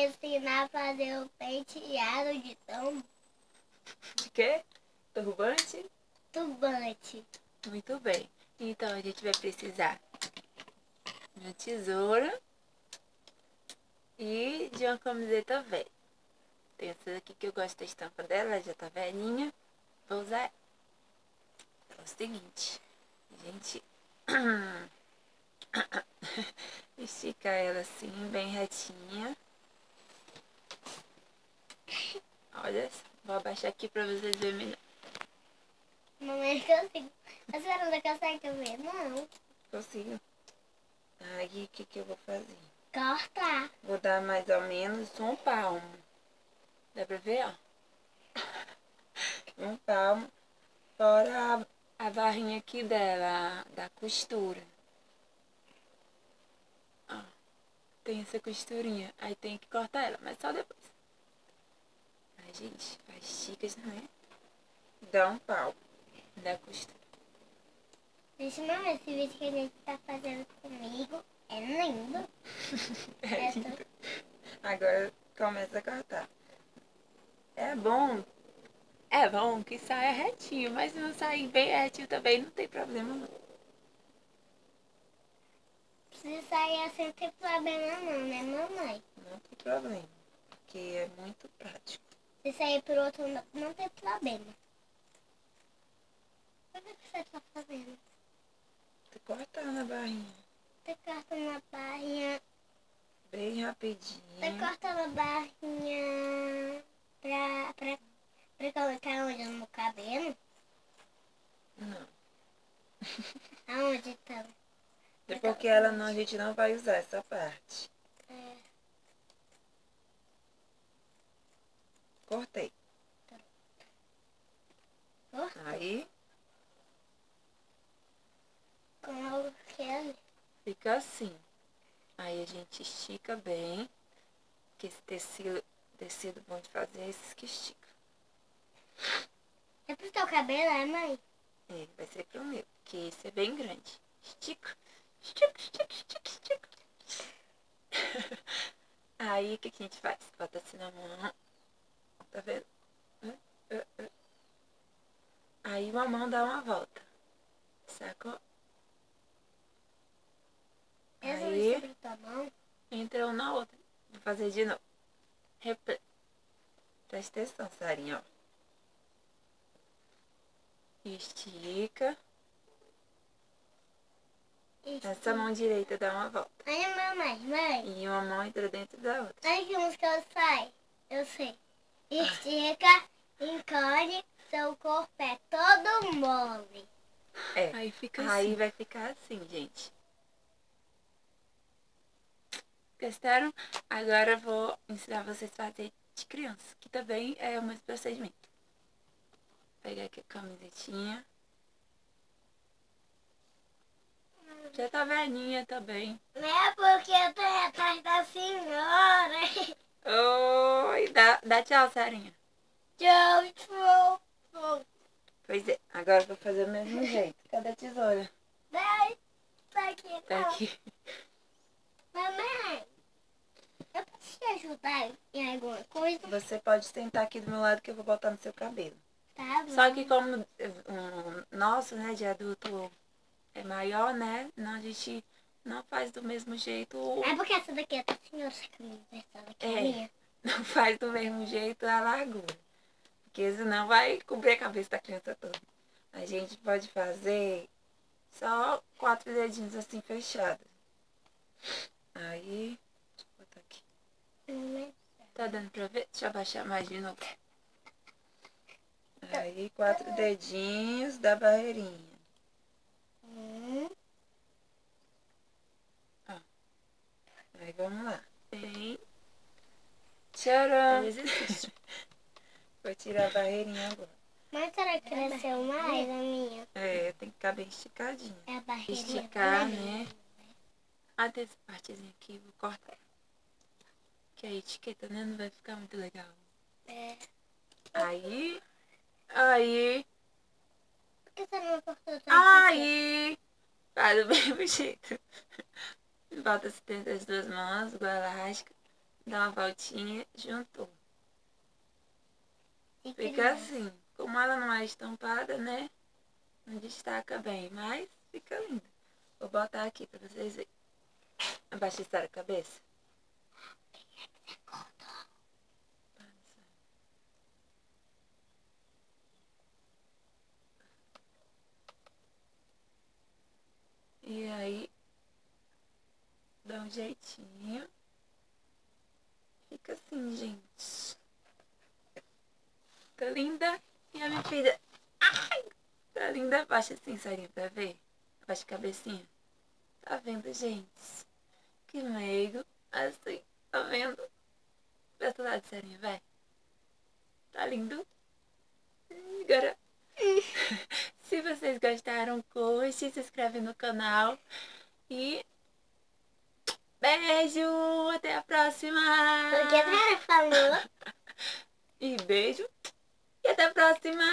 ensinar a fazer o penteado de tombo. De quê? Turbante? Turbante. Muito bem. Então a gente vai precisar de uma tesoura e de uma camiseta velha. Tem essa daqui que eu gosto da estampa dela, ela já tá velhinha. Vou usar ela. É o seguinte, a gente estica ela assim, bem retinha. Olha, vou abaixar aqui pra vocês verem melhor. Mamãe, consigo. A senhora não consegue ver? Não. Consigo. Aí, o que eu vou fazer? Cortar. Vou dar mais ou menos um palmo. Dá pra ver, ó? Um palmo. Fora a barrinha aqui dela, da costura. Ó, tem essa costurinha. Aí tem que cortar ela, mas só depois. Aí, gente, faz estica, né? Dá um palmo da costura. Deixa eu ver esse vídeo que a gente tá fazendo comigo. É lindo. É lindo. Agora começa a cortar. É bom que saia retinho, mas se não sair bem retinho também não tem problema não. Se sair assim, não tem problema não, né, mamãe? Não tem problema, porque é muito prático. Se sair pro outro, não tem problema. O que você tá fazendo? Tô cortando a barrinha. Tá cortando a barrinha. Bem Tá rapidinho. cortando a barrinha pra colocar onde? No cabelo? Não. Aonde tá? É porque ela não, a gente não vai usar essa parte. É. Cortei. Cortou. Aí Com o que ali? fica assim. Aí a gente estica bem. Que esse tecido bom de fazer é esse que estica. É pro teu cabelo, é, mãe? É, vai ser pro meu, porque esse é bem grande. Estica, estica, estica, estica, estica. Aí o que a gente faz? Bota assim na mão. Tá vendo? Aí uma mão dá uma volta. Sacou? Essa Aí vai sobre tua mão? entra um na outra. Vou fazer de novo. Replay. Presta atenção, Sarinha, ó. Estica. Essa mão direita dá uma volta. Olha, mamãe, mãe. E uma mão entra dentro da outra. Olha que música eu sei. Eu sei. Estica, encolhe, seu corpo é todo mole. É. Aí fica assim. Aí vai ficar assim, gente. Gostaram? Agora eu vou ensinar vocês a fazer de criança, que também é o mesmo procedimento. Vou pegar aqui a camisetinha. Já tá velhinha também. Não é porque eu tô atrás da senhora. Oi, dá tchau, Sarinha. Tchau, tchau. Pois é, agora eu vou fazer o mesmo jeito. Cadê a tesoura? Tá aqui, Tá aqui. Mamãe, eu posso te ajudar em alguma coisa? Você pode sentar aqui do meu lado que eu vou botar no seu cabelo. Tá bom. Só que como o nosso, né, de adulto é maior, né, não, a gente não faz do mesmo jeito. É porque essa daqui é da senhora, essa camisa, essa daqui é minha. Não faz do mesmo jeito a largura. Porque senão vai cobrir a cabeça da criança toda. A gente pode fazer só 4 dedinhos assim fechados. Aí, deixa eu botar aqui. Tá dando pra ver? Deixa eu abaixar mais de novo. Aí, 4 dedinhos da barreirinha. Ó. Aí, vamos lá. Bem. Tcharam! Vou tirar a barreirinha agora. Mas será que cresceu mais a minha? É, tem que ficar bem esticadinha. É a barreirinha. Esticar, né? Até essa partezinha aqui, vou cortar. Que a etiqueta, né, não vai ficar muito legal. É. Aí. Por que você não cortou tanto? Aí. Faz do mesmo jeito. Bota assim dentro das duas mãos, igual elástica. dá uma voltinha, juntou. E Fica assim. Como ela não é estampada, né? Não destaca bem, mas fica lindo. Vou botar aqui pra vocês verem. Abaixa a cabeça. E aí, dá um jeitinho. Fica assim, gente. Tá linda. E a minha filha... Ai! Tá linda. Abaixa assim, Sarinha, pra ver. Abaixa a cabecinha. Tá vendo, gente? Que meigo. Assim, tá vendo? Pra outro lado, Sarinha, vai. Tá lindo. Agora, se vocês gostaram, curte, se inscreve no canal. E beijo! Até a próxima! O que a Tara falou? E beijo! E até a próxima!